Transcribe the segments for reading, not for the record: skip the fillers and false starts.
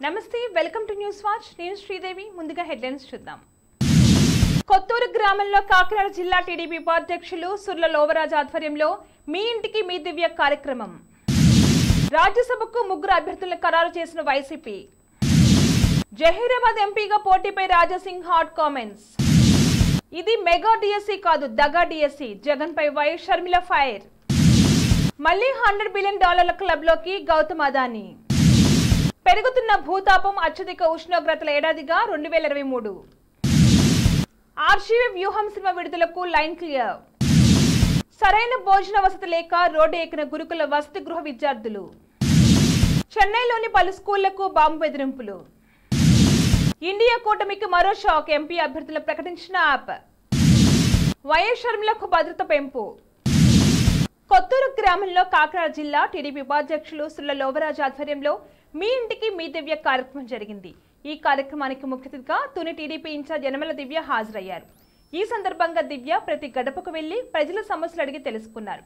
నమస్తే welcome to news watch నేను శ్రీదేవి ముందుగా హెడ్లైన్స్ చూద్దాం కొత్తూరు గ్రామంలో కాకినాడ జిల్లా టీడీపీ ఉపాధ్యక్షులు సుర్ల లోవరాజు ఆధ్వర్యంలో మీ ఇంటికి మీ దివ్య కార్యక్రమం రాజ్యసభకు ముగ్గురు అభ్యర్థులను ఖరారు చేసిన వైసీపీ జహీరాబాద్ ఎంపీగా పోటీపై రాజాసింగ్ హాట్ కామెంట్స్ ఇది మెగా డిఎస్సి కాదు దగా డిఎస్సి జగన్ పై వై షర్మిల ఫైర్ మళ్ళీ $100 బిలియన్ క్లబ్ లోకి గౌతమ్ అదానీ పెరుగుతున్న భూతాపం అత్యధిక ఉష్ణోగ్రతల ఏడాదిగా 2023 ఆర్షీవీ వ్యూహం సినిమా విడుదలకు లైన్ క్లియర్ సరైన భోజన వసతి లేక రోడ్డు ఎక్కిన గురుకుల వసతి గృహ విద్యార్థులు చెన్నైలోని పలు స్కూళ్లకు బాంబు బెదిరింపులు ఇండియా కూటమికి మరో షాక్ ఎంపీ అభ్యర్థులను ప్రకటించిన యాప్ వైఎస్ షర్మిలకు భద్రత పెంపు కొత్తూరు గ్రామంలో కాకినాడ జిల్లా టీడీపీ ఉపాధ్యక్షులు సుర్ల లోవరాజు ఆధ్వర్యంలో మీ ఇంటికి మీ దివ్య కార్యక్రమం జరిగింది. ఈ కార్యక్రమానికి ముఖ్య అతిథిగా తుని టీడీపీ ఇన్ఛార్జ్ యనమల దివ్య హాజరయ్యారు. ఈ సందర్భంగా దివ్య ప్రతి గడపకు వెళ్లి ప్రజల సమస్యలు అడిగి తెలుసుకున్నారు.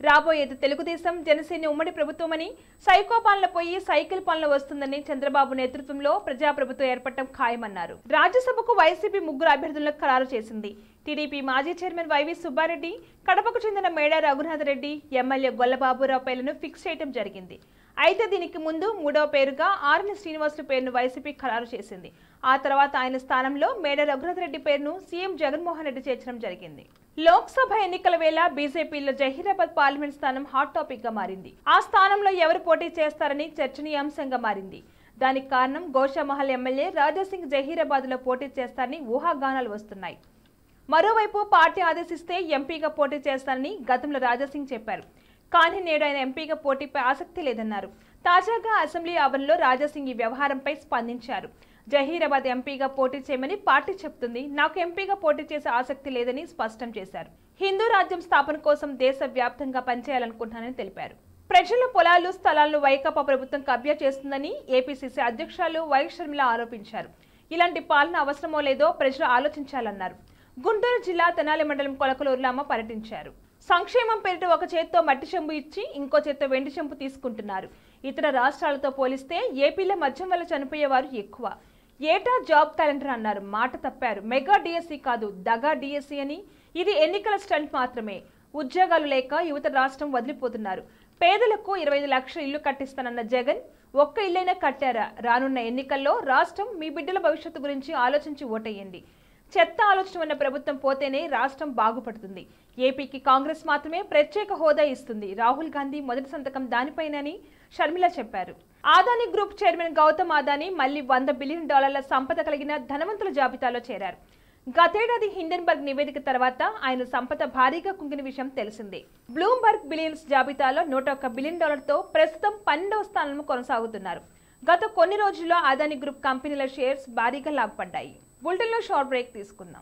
రాబోయేది తెలుగుదేశం జనసేన ఉమ్మడి ప్రభుత్వమని సైకో పాలన పోయి సైకిల్ పాలన వస్తుందని చంద్రబాబు నేతృత్వంలో ప్రజాప్రభుత్వం ఏర్పడటం ఖాయమన్నారు. రాజ్యసభకు వైసీపీ ముగ్గురు అభ్యర్థులను ఖరారు చేసింది. టీడీపీ మాజీ చైర్మన్ వైవి సుబ్బారెడ్డి, కడపకు చెందిన మేడా రఘునాథ్ రెడ్డి, ఎమ్మెల్యే గొల్లబాబురావు పేర్లను ఫిక్స్ చేయడం జరిగింది. అయితే దీనికి ముందు మూడవ పేరుగా ఆర్ఎన్ శ్రీనివాసులు పేరును వైసీపీ ఖరారు చేసింది. ఆ తర్వాత ఆయన స్థానంలో మేడా రఘునాథ్ రెడ్డి పేరును సీఎం జగన్మోహన్ రెడ్డి చేర్చడం జరిగింది. లోక్సభ ఎన్నికల వేళ బీజేపీలో జహీరాబాద్ పార్లమెంట్ స్థానం హాట్ టాపిక్ గా మారింది. ఆ స్థానంలో ఎవరు పోటీ చేస్తారని చర్చనీయాంశంగా మారింది. దానికి కారణం గోషామహల్ ఎమ్మెల్యే రాజాసింగ్ జహీరాబాద్ లో పోటీ చేస్తారని ఊహాగానాలు వస్తున్నాయి. మరోవైపు పార్టీ ఆదేశిస్తే ఎంపీగా పోటీ చేస్తారని గతంలో రాజాసింగ్ చెప్పారు. కానీ నేడు ఆయన ఎంపీగా పోటీపై ఆసక్తి లేదన్నారు. తాజాగా అసెంబ్లీ ఆవరణలో రాజాసింగ్ ఈ వ్యవహారంపై స్పందించారు. జహీరాబాద్ ఎంపీగా పోటీ చేయమని పార్టీ చెప్తుంది, నాకు ఎంపీగా పోటీ చేసే ఆసక్తి లేదని స్పష్టం చేశారు. హిందూ రాజ్యం స్థాపన కోసం దేశవ్యాప్తంగా పనిచేయాలనుకుంటున్నానని తెలిపారు. ప్రజల పొలాలు స్థలాలను వైకాపా ప్రభుత్వం కబ్జా చేస్తుందని ఏపీసీసీ అధ్యక్షురాలు వై షర్మిల ఆరోపించారు. ఇలాంటి పాలన అవసరమో లేదో ప్రజలు ఆలోచించాలన్నారు. గుంటూరు జిల్లా తెనాలి మండలం కొలకలూరులో పర్యటించారు. సంక్షేమం పేరిట ఒక చేత్తో మట్టి చెంబు ఇచ్చి ఇంకో చేత్తో వెండి చెంబు తీసుకుంటున్నారు. ఇతర రాష్ట్రాలతో పోలిస్తే ఏపీలో మద్యం వల్ల చనిపోయేవారు ఎక్కువ. ఏటా జాబ్ క్యాలెండర్ అన్నారు, మాట తప్పారు. మెగా డిఎస్సి కాదు దగా డిఎస్సి అని. ఇది ఎన్నికల స్టంట్ మాత్రమే. ఉద్యోగాలు లేక యువత రాష్ట్రం వదిలిపోతున్నారు. పేదలకు 25 లక్షల ఇల్లు కట్టిస్తానన్న జగన్ ఒక్క ఇల్లైనా కట్టారా? రానున్న ఎన్నికల్లో రాష్ట్రం మీ బిడ్డల భవిష్యత్తు గురించి ఆలోచించి ఓటేయండి. చెత్త ఆలోచన ఉన్న ప్రభుత్వం పోతేనే రాష్ట్రం బాగుపడుతుంది. ఏపీకి కాంగ్రెస్ మాత్రమే ప్రత్యేక హోదా ఇస్తుంది. రాహుల్ గాంధీ మొదటి సంతకం దానిపైనని షర్మిల చెప్పారు. అదానీ గ్రూప్ చైర్మన్ గౌతమ్ అదానీ మళ్లీ $100 బిలియన్ సంపద కలిగిన ధనవంతుల జాబితాలో చేరారు. గతేడాది హిండెన్బర్గ్ నివేదిక తర్వాత ఆయన సంపద భారీగా కుంగిన విషయం తెలిసిందే. బ్లూంబర్గ్ బిలియన్స్ జాబితాలో $101 బిలియన్ తో ప్రస్తుతం 12వ స్థానంలో కొనసాగుతున్నారు. గత కొన్ని రోజుల్లో అదానీ గ్రూప్ కంపెనీల షేర్స్ భారీగా లాభపడ్డాయి. బులెటిన్లో షార్ట్ బ్రేక్ తీసుకుందాం.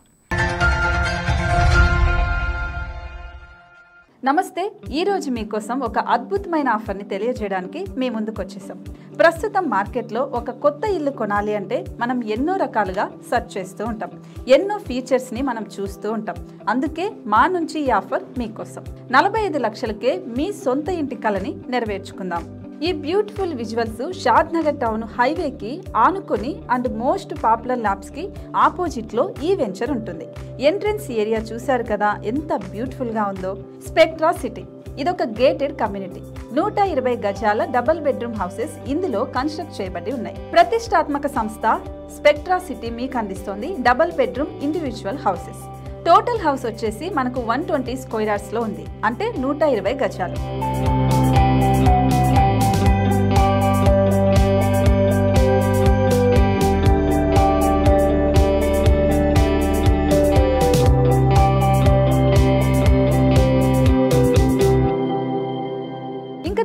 నమస్తే, ఈరోజు మీకోసం ఒక అద్భుతమైన ఆఫర్ని తెలియజేయడానికి మీ ముందుకు వచ్చేసాం. ప్రస్తుతం మార్కెట్లో ఒక కొత్త ఇల్లు కొనాలి అంటే మనం ఎన్నో రకాలుగా సెర్చ్ చేస్తూ ఉంటాం. ఎన్నో ఫీచర్స్ని మనం చూస్తూ ఉంటాం. అందుకే మా నుంచి ఈ ఆఫర్ మీకోసం. 45 లక్షలకే మీ సొంత ఇంటి కలని నెరవేర్చుకుందాం. ఈ బ్యూటిఫుల్ విజువల్స్ షాద్ నగర్ టౌన్ హైవేకి ఆనుకొని అండ్ మోస్ట్ పాపులర్ ల్యాబ్స్కి ఆపోజిట్లో ఈ వెంచర్ ఉంటుంది. ఎంట్రన్స్ ఏరియా చూశారు కదా ఎంత బ్యూటిఫుల్గా ఉందో. స్పెక్ట్రా సిటీ ఇదొక గేటెడ్ కమ్యూనిటీ. 120 గజాల డబుల్ బెడ్రూమ్ హౌసెస్ ఇందులో కన్స్ట్రక్ట్ చేయబడి ఉన్నాయి. ప్రతిష్టాత్మక సంస్థ స్పెక్ట్రా సిటీ మీకు అందిస్తోంది double bedroom individual houses. Total house వచ్చేసి మనకు 120 స్క్వేర్ యార్డ్స్ లో ఉంది, అంటే 120 గజాలు.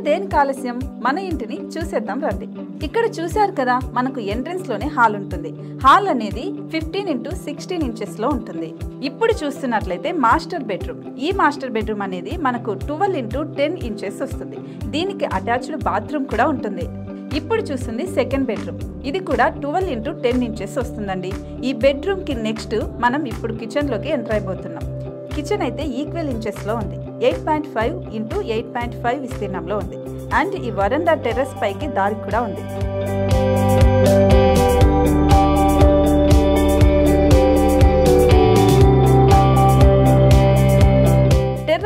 దేనికి ఆలస్యం, మన ఇంటిని చూసేద్దాం రండి. ఇక్కడ చూశారు కదా, మనకు ఎంట్రన్స్ లోనే హాల్ ఉంటుంది. హాల్ అనేది 15x16 ఇంచెస్ లో ఉంటుంది. ఇప్పుడు చూస్తున్నట్లయితే మాస్టర్ బెడ్రూమ్. ఈ మాస్టర్ బెడ్రూమ్ అనేది మనకు 12x10 ఇంచెస్ వస్తుంది. దీనికి అటాచ్డ్ బాత్రూమ్ కూడా ఉంటుంది. ఇప్పుడు చూస్తుంది సెకండ్ బెడ్రూమ్. ఇది కూడా 12x10 ఇంచెస్ వస్తుందండి. ఈ బెడ్రూమ్ కి నెక్స్ట్ మనం ఇప్పుడు కిచెన్ లోకి ఎంటర్ అయిపోతున్నాం. కిచెన్ అయితే ఈక్వల్ ఇంచెస్ లో ఉంది. 8.5 x 8.5 విస్తీర్ణంలో ఉంది. అండ్ ఈ వరండా టెర్రస్ పైకి దారి కూడా ఉంది.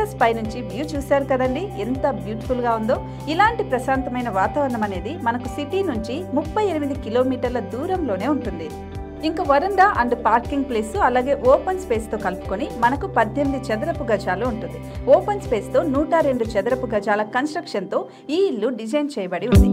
టెర్రస్ పై నుంచి వ్యూ చూశారు కదండి, ఎంత బ్యూటిఫుల్ గా ఉందో. ఇలాంటి ప్రశాంతమైన వాతావరణం అనేది మనకు సిటీ నుంచి 38 కిలోమీటర్ల దూరంలోనే ఉంటుంది. ఇంకా వరండా అండ్ పార్కింగ్ ప్లేస్ అలాగే ఓపెన్ స్పేస్ తో కలుపుకొని మనకు 18 చదరపు గజాలు ఉంటుంది. ఓపెన్ స్పేస్ తో 102 చదరపు గజాల కన్స్ట్రక్షన్ తో ఈ ఇల్లు డిజైన్ చేయబడి ఉంది.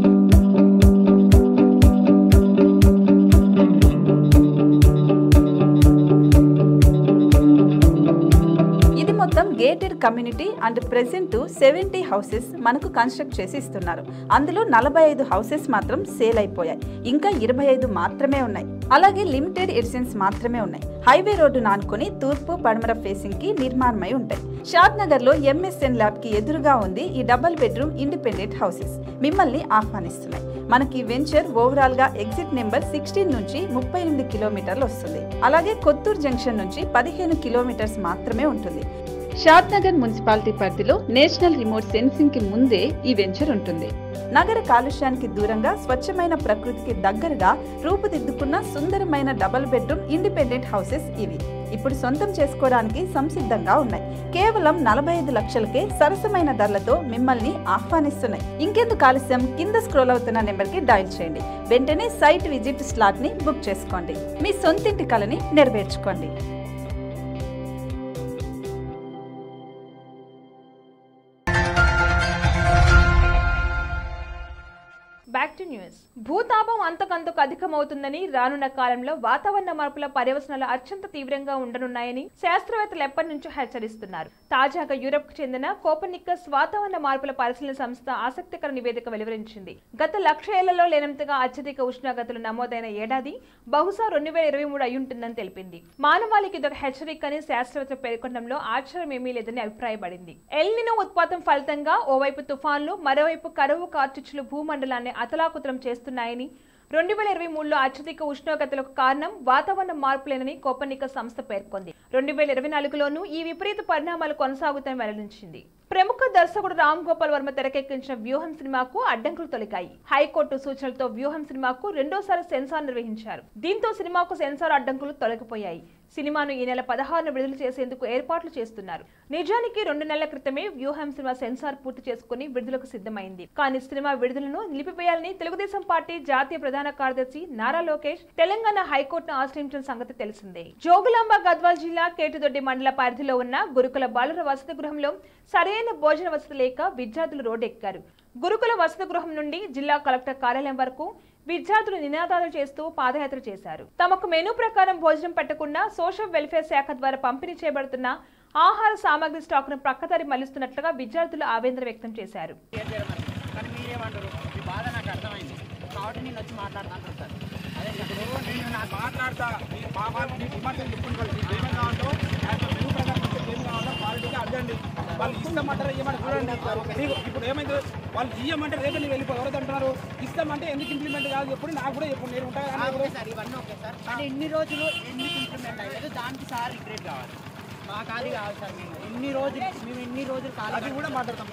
మొత్తం gated community and present 70 houses మనకు కన్స్ట్రక్ట్ చేసి ఇస్తున్నారు. అందులో 45 హౌసెస్ మాత్రం సేల్ అయిపోయాయి, ఇంకా 25 మాత్రమే ఉన్నాయి. అలాగే లిమిటెడ్ ఎడిషన్స్ మాత్రమే ఉన్నాయి. హైవే రోడ్డు నానుకొని తూర్పు పడమర ఫేసింగ్ కి నిర్మాణమై ఉంటాయి. షాద్ నగర్ లో MSN ల్యాబ్ కి ఎదురుగా ఉంది ఈ డబుల్ బెడ్రూమ్ ఇండిపెండెంట్ హౌసెస్. మిమ్మల్ని ఆహ్వానిస్తున్నాయి. మనకి వెంచర్ ఓవరాల్ గా ఎగ్జిట్ నెంబర్ 16 నుంచి 38 కిలోమీటర్లు వస్తుంది. అలాగే కొత్తూరు జంక్షన్ నుంచి 15 కిలోమీటర్స్ మాత్రమే ఉంటుంది. షాద్ నగర్ మున్సిపాలిటీ పరిధిలో నేషనల్ రిమోట్ సెన్సింగ్ కి ముందే ఈ వెంచర్ ఉంటుంది. నగర కాలుష్యానికి దూరంగా స్వచ్ఛమైన ప్రకృతికి దగ్గరగా రూపుదిద్దుకున్న సుందరమైన డబుల్ బెడ్రూమ్ ఇండిపెండెంట్ హౌసెస్ ఇవి. ఇప్పుడు సొంతం చేసుకోవడానికి సంసిద్ధంగా ఉన్నాయి. కేవలం 45 లక్షలకే సరసమైన ధరలతో మిమ్మల్ని ఆహ్వానిస్తున్నాయి. ఇంకెందుకు ఆలస్యం, కింద స్క్రోల్ అవుతున్న నెంబర్ కి డయల్ చేయండి. వెంటనే సైట్ విజిట్ స్లాట్ ని బుక్ చేసుకోండి. మీ సొంతింటి కలని నెరవేర్చుకోండి. Back to news. భూతాపం అంతకంతకు అధికమవుతుందని, రానున్న కాలంలో వాతావరణ మార్పుల పర్యవసనాలు అత్యంత తీవ్రంగా ఉండనున్నాయని శాస్త్రవేత్తలు ఎప్పటి నుంచో హెచ్చరిస్తున్నారు. తాజాగా యూరప్ కు చెందిన కోపర్నికస్ వాతావరణ మార్పుల పరిశీలన సంస్థ ఆసక్తికర నివేదిక వెలువరించింది. గత 1,00,000 ఏళ్లలో లేనంతగా అత్యధిక ఉష్ణోగ్రతలు నమోదైన ఏడాది బహుశా 2023 అయ్యుంటుందని తెలిపింది. మానవాళికి ఇదొక హెచ్చరిక అని శాస్త్రవేత్తలు పేర్కొనడంలో ఆశ్చర్యమేమీ లేదని అభిప్రాయపడింది. ఎల్ నినో ఉత్పాతం ఫలితంగా ఓవైపు తుఫాన్లు, మరోవైపు కరువు కార్చిచ్చులు భూమండలాన్ని అతలాకుతలం చేస్తున్నాయని, 2023లో అత్యధిక ఉష్ణోగ్రతలకు కారణం వాతావరణ మార్పులేనని కోపర్నికస్ సంస్థ పేర్కొంది. 2024లోనూ ఈ విపరీత పరిణామాలు కొనసాగుతాయని వెల్లడించింది. ప్రముఖ దర్శకుడు రామ్ గోపాల్ వర్మ తెరకెక్కించిన వ్యూహం సినిమాకు అడ్డంకులు తొలగాయి. హైకోర్టు సూచనలతో వ్యూహం సినిమాకు రెండోసారి సెన్సార్ నిర్వహించారు. దీంతో సినిమాకు సెన్సార్ అడ్డంకులు తొలగిపోయాయి. సినిమాను ఈ నెల 16న విడుదల చేసేందుకు ఏర్పాట్లు చేస్తున్నారు. నిజానికి 2 నెలల క్రితమే వ్యూహం సినిమా సెన్సార్ పూర్తి చేసుకుని విడుదలకు సిద్ధమైంది. కానీ సినిమా విడుదలను నిలిపివేయాలని తెలుగుదేశం పార్టీ జాతీయ ప్రధాన కార్యదర్శి నారా లోకేష్ తెలంగాణ హైకోర్టును ఆశ్రయించిన సంగతి తెలిసిందే. జోగులాంబ గద్వాల్ జిల్లా కేటుదొడ్డి మండల పరిధిలో ఉన్న గురుకుల బాలుర వసతి గృహంలో సరైన భోజన వసతి లేక విద్యార్థులు రోడ్డెక్కారు. గురుకుల వసతి గృహం నుండి జిల్లా కలెక్టర్ కార్యాలయం వరకు విద్యార్థులు నినాదాలు చేస్తూ పాదయాత్ర చేశారు. తమకు మెనూ ప్రకారం భోజనం పెట్టకుండా సోషల్ వెల్ఫేర్ శాఖ ద్వారా పంపిణీ చేయబడుతున్న ఆహార సామాగ్రి స్టాక్ను ప్రక్కదారి మళ్లిస్తున్నట్లుగా విద్యార్థులు ఆవేదన వ్యక్తం చేశారు. వాళ్ళు ఇస్తామంటారు, ఇవ్వమంటారు చూడండి. ఇప్పుడు ఏమైంది, వాళ్ళు ఇవ్వమంటే రేపు నేను వెళ్ళిపోయి ఎవరైతే అంటున్నారు, ఇస్తామంటే ఎందుకు ఇంప్లిమెంట్ కాదు ఎప్పుడు నాకు కూడా ఎప్పుడు నేను ఉంటాను. సార్ ఇవన్నీ ఓకే సార్, కానీ ఎన్ని రోజులు ఎందుకు ఇంప్లిమెంట్ అయ్యేది దానికి సార్ రిగ్రెట్ కావాలి. మాకు అది కావాలి సార్. మేము ఎన్ని రోజులు కాదు కూడా మాట్లాడతాం.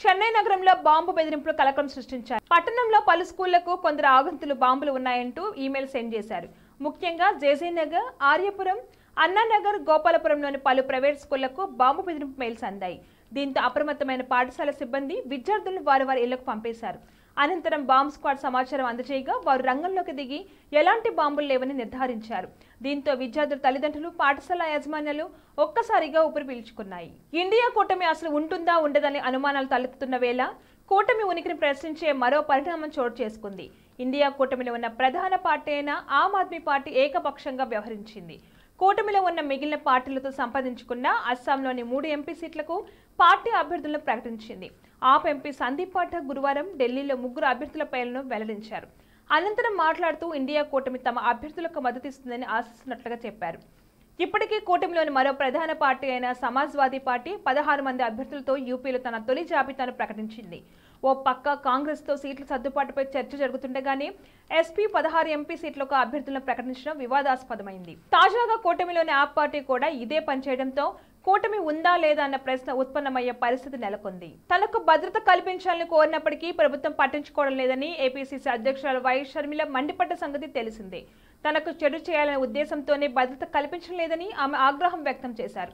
చెన్నై నగరంలో బాంబు బెదిరింపులు కలకలం సృష్టించారు. పట్టణంలో పలు స్కూళ్లకు కొందరు ఆగంతులు బాంబులు ఉన్నాయంటూ ఈమెయిల్ సెండ్ చేశారు. ముఖ్యంగా జేజే నగర్, ఆర్యపురం, అన్నానగర్, గోపాలపురంలోని పలు ప్రైవేట్ స్కూళ్లకు బాంబు బెదిరింపు మెయిల్స్ అందాయి. దీంతో అప్రమత్తమైన పాఠశాల సిబ్బంది విద్యార్థులను వారి ఇళ్లకు పంపేశారు. అనంతరం బాంబ్ స్క్వాడ్ సమాచారం అందజేయగా వారు రంగంలోకి దిగి ఎలాంటి బాంబులు లేవని నిర్ధారించారు. దీంతో విద్యార్థుల తల్లిదండ్రులు, పాఠశాల యాజమాన్యాలు ఒక్కసారిగా ఊపిరి పీల్చుకున్నాయి. ఇండియా కూటమి అసలు ఉంటుందా ఉండదని అనుమానాలు తలెత్తుతున్న వేళ కూటమి ఉనికిని ప్రశ్నించే మరో పరిణామం చోటు చేసుకుంది. ఇండియా కూటమిలో ఉన్న ప్రధాన పార్టీ అయిన ఆమ్ ఆద్మీ పార్టీ ఏకపక్షంగా వ్యవహరించింది. కూటమిలో ఉన్న మిగిలిన పార్టీలతో సంపాదించుకున్న అస్సాంలోని 3 ఎంపీ సీట్లకు పార్టీ అభ్యర్థులను ప్రకటించింది. ఆప్ ఎంపీ సందీప్ పాఠక్ గురువారం ఢిల్లీలో 3 అభ్యర్థుల పేర్లను వెల్లడించారు. అనంతరం మాట్లాడుతూ ఇండియా కూటమి తమ అభ్యర్థులకు మద్దతిస్తుందని ఆశిస్తున్నట్లుగా చెప్పారు. ఇప్పటికీ కూటమిలోని మరో ప్రధాన పార్టీ అయిన సమాజ్వాదీ పార్టీ 16 మంది అభ్యర్థులతో యూపీలో తన తొలి జాబితాను ప్రకటించింది. ఓ పక్క కాంగ్రెస్తో సీట్ల సర్దుబాటుపై చర్చ జరుగుతుండగానే ఎస్పీ 16 ఎంపీ సీట్లకు అభ్యర్థులను ప్రకటించడం వివాదాస్పదమైంది. తాజాగా కూటమిలోని ఆప్ పార్టీ కూడా ఇదే పనిచేయడంతో కూటమి ఉందా లేదా అన్న ప్రశ్న ఉత్పన్నమయ్యే పరిస్థితి నెలకొంది. తనకు భద్రత కల్పించాలని కోరినప్పటికీ ప్రభుత్వం పట్టించుకోవడం లేదని ఏపీసీసీ అధ్యక్షురాలు వై షర్మిల మండిపడ్డ సంగతి తెలిసిందే. తనకు చెడు చేయాలనే ఉద్దేశంతోనే భద్రత కల్పించడం లేదని ఆమె ఆగ్రహం వ్యక్తం చేశారు.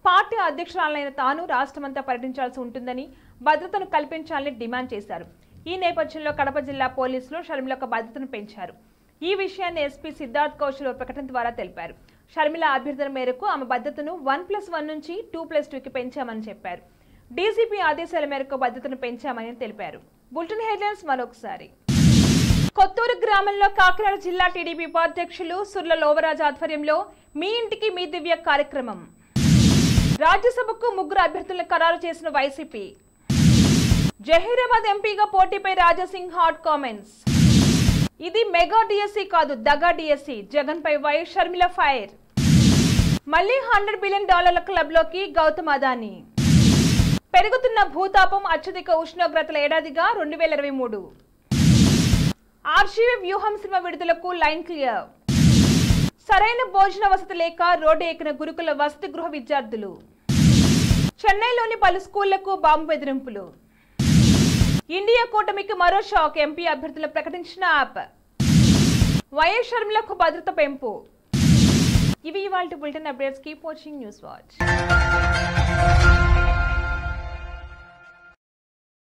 పార్టీ అధ్యక్షురాలైన తాను రాష్ట్రమంతా పర్యటించాల్సి ఉంటుందని భద్రతను కల్పించాలని డిమాండ్ చేశారు. ఈ నేపథ్యంలో కడప జిల్లా పోలీసులు షర్మిలకు భద్రతను పెంచారు. ఈ విషయాన్ని ఎస్పీ సిద్ధార్థ్ కౌశల్ ప్రకటన ద్వారా తెలిపారు. షర్మిల అభ్యర్థన మేరకు ఆమె భద్రతను 1+1 నుంచి 2+2కి పెంచామని చెప్పారు. డీజీపీ ఆదేశాల మేరకు భద్రతను పెంచామని తెలిపారు. బులెటిన్ హెడ్లైన్స్ మరొకసారి. కొత్తూరు గ్రామంలో కాకినాడ జిల్లా టీడీపీ ఉపాధ్యక్షులు సుర్ల లోవరాజు ఆధ్వర్యంలో మీ ఇంటికి మీ దివ్య కార్యక్రమం. రాజ్యసభకు 3 అభ్యర్థులను ఖరారు చేసిన వైసీపీ. జహీరాబాద్ ఎంపీగా పోటీపై రాజాసింగ్ హాట్ కామెంట్స్. ఇది మెగా డిఎస్సీ కాదు, దగా డిఎస్సీ. జగన్ పై వైఎస్ షర్మిల ఫైర్. మళ్లీ $100 బిలియన్ క్లబ్లోకి గౌతమ్ అదానీ. పెరుగుతున్న భూతాపం, అత్యధిక ఉష్ణోగ్రతల ఏడాదిగా 2023. ఆర్జీవీ వ్యూహం సినిమా విడుదలకు లైన్ క్లియర్. సరైన భోజన వసతి లేక రోడ్డు ఎక్కిన గురుకుల వసతి గృహ విద్యార్థులు. చెన్నైలోని పలు స్కూళ్లకు బాంబు బెదిరింపులు. ఇండియా కూటమికి మరో షాక్, ఎంపీ అభ్యర్థులను ప్రకటించిన యాప్. వైఎస్ షర్మిలకు భద్రత పెంపు. ఇవి ఇవాల్టి bulletin updates. Keep watching news watch.